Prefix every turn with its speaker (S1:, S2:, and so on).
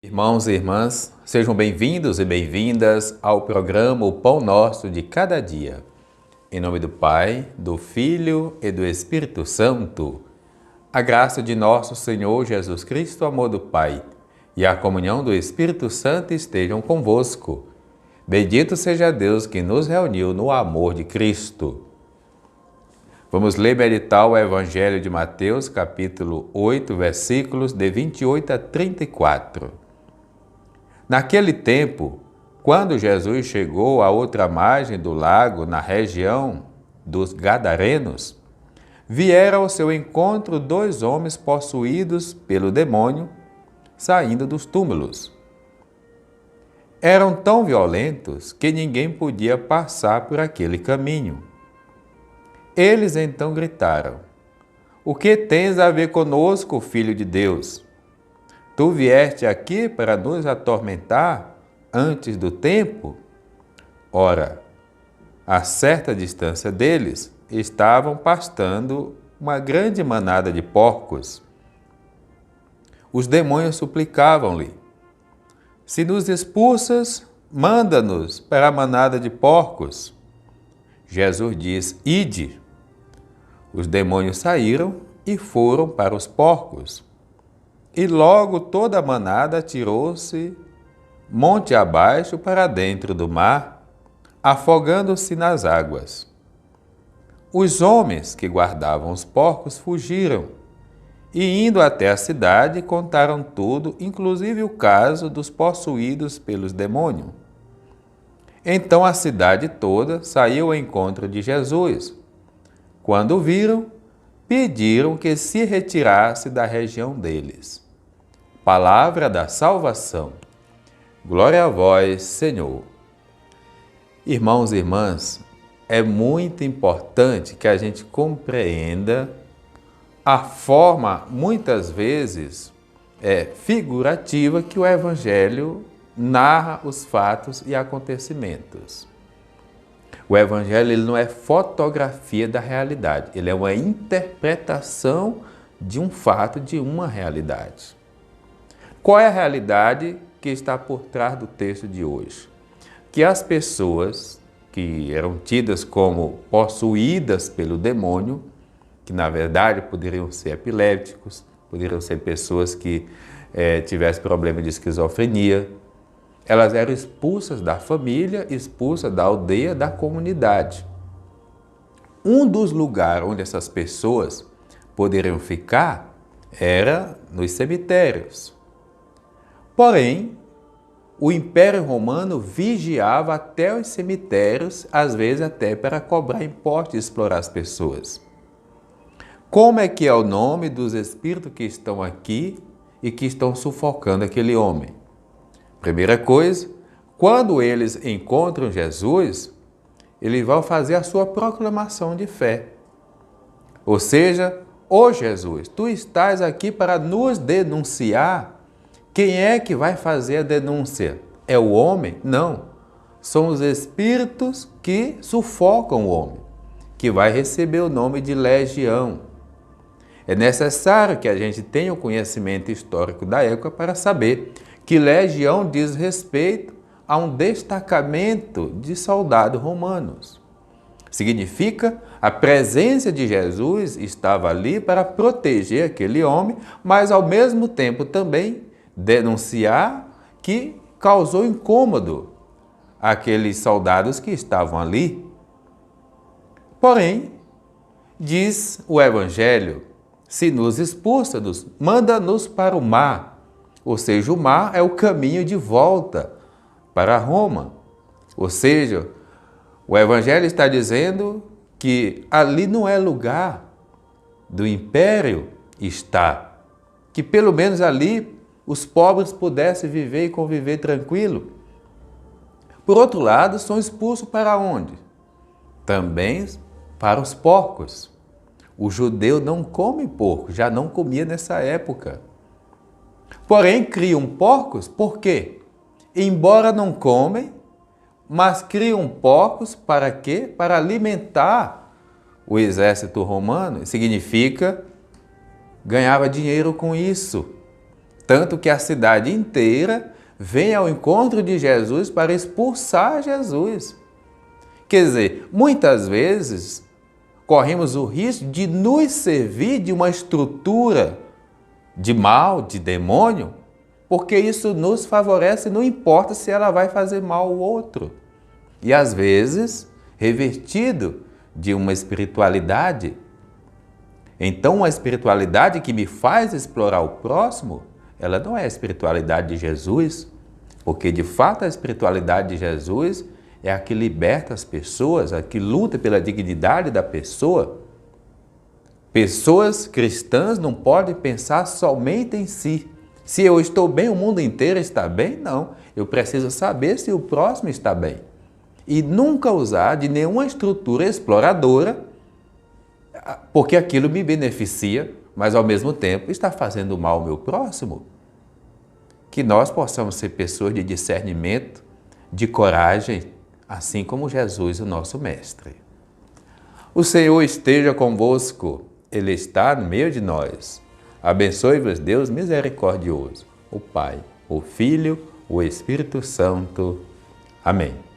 S1: Irmãos e irmãs, sejam bem-vindos e bem-vindas ao programa O Pão Nosso de Cada Dia. Em nome do Pai, do Filho e do Espírito Santo, a graça de nosso Senhor Jesus Cristo, o amor do Pai e a comunhão do Espírito Santo estejam convosco. Bendito seja Deus que nos reuniu no amor de Cristo. Vamos ler e meditar o Evangelho de Mateus, capítulo 8, versículos de 28 a 34. Naquele tempo, quando Jesus chegou à outra margem do lago, na região dos Gadarenos, vieram ao seu encontro dois homens possuídos pelo demônio, saindo dos túmulos. Eram tão violentos que ninguém podia passar por aquele caminho. Eles então gritaram: "O que tens a ver conosco, Filho de Deus? Tu vieste aqui para nos atormentar antes do tempo?" Ora, a certa distância deles, estavam pastando uma grande manada de porcos. Os demônios suplicavam-lhe: "Se nos expulsas, manda-nos para a manada de porcos." Jesus diz: "Ide." Os demônios saíram e foram para os porcos. E logo toda a manada atirou-se monte abaixo para dentro do mar, afogando-se nas águas. Os homens que guardavam os porcos fugiram e, indo até a cidade, contaram tudo, inclusive o caso dos possuídos pelos demônios. Então a cidade toda saiu ao encontro de Jesus. Quando o viram, pediram que se retirasse da região deles. Palavra da salvação. Glória a vós, Senhor. Irmãos e irmãs, é muito importante que a gente compreenda a forma, muitas vezes, figurativa que o Evangelho narra os fatos e acontecimentos. O Evangelho ele não é fotografia da realidade, ele é uma interpretação de um fato, de uma realidade. Qual é a realidade que está por trás do texto de hoje? Que as pessoas que eram tidas como possuídas pelo demônio, que na verdade poderiam ser epilépticos, poderiam ser pessoas que tivessem problema de esquizofrenia, elas eram expulsas da família, expulsas da aldeia, da comunidade. Um dos lugares onde essas pessoas poderiam ficar era nos cemitérios. Porém, o Império Romano vigiava até os cemitérios, às vezes até para cobrar impostos e explorar as pessoas. Como é que é o nome dos espíritos que estão aqui e que estão sufocando aquele homem? Primeira coisa, quando eles encontram Jesus, eles vão fazer a sua proclamação de fé. Ou seja, ô Jesus, tu estás aqui para nos denunciar. Quem é que vai fazer a denúncia? É o homem? Não. São os espíritos que sufocam o homem, que vai receber o nome de legião. É necessário que a gente tenha o conhecimento histórico da época para saber que legião diz respeito a um destacamento de soldados romanos. Significa a presença de Jesus estava ali para proteger aquele homem, mas ao mesmo tempo também denunciar que causou incômodo àqueles soldados que estavam ali. Porém, diz o Evangelho, se nos expulsa, manda-nos para o mar. Ou seja, o mar é o caminho de volta para Roma. Ou seja, o Evangelho está dizendo que ali não é lugar do império estar. Que pelo menos ali os pobres pudessem viver e conviver tranquilo. Por outro lado, são expulsos para onde? Também para os porcos. O judeu não come porco, já não comia nessa época. Porém, criam porcos, por quê? Embora não comem, mas criam porcos para quê? Para alimentar o exército romano. Significa, ganhava dinheiro com isso. Tanto que a cidade inteira vem ao encontro de Jesus para expulsar Jesus. Quer dizer, muitas vezes corremos o risco de nos servir de uma estrutura de mal, de demônio, porque isso nos favorece, não importa se ela vai fazer mal ao outro. E às vezes, revertido de uma espiritualidade. Então, uma espiritualidade que me faz explorar o próximo, ela não é a espiritualidade de Jesus, porque de fato a espiritualidade de Jesus é a que liberta as pessoas, a que luta pela dignidade da pessoa. Pessoas cristãs não podem pensar somente em si. Se eu estou bem, o mundo inteiro está bem? Não. Eu preciso saber se o próximo está bem. E nunca usar de nenhuma estrutura exploradora, porque aquilo me beneficia, mas ao mesmo tempo está fazendo mal ao meu próximo. Que nós possamos ser pessoas de discernimento, de coragem, assim como Jesus, o nosso Mestre. O Senhor esteja convosco, Ele está no meio de nós. Abençoe-vos, Deus misericordioso, o Pai, o Filho, o Espírito Santo. Amém.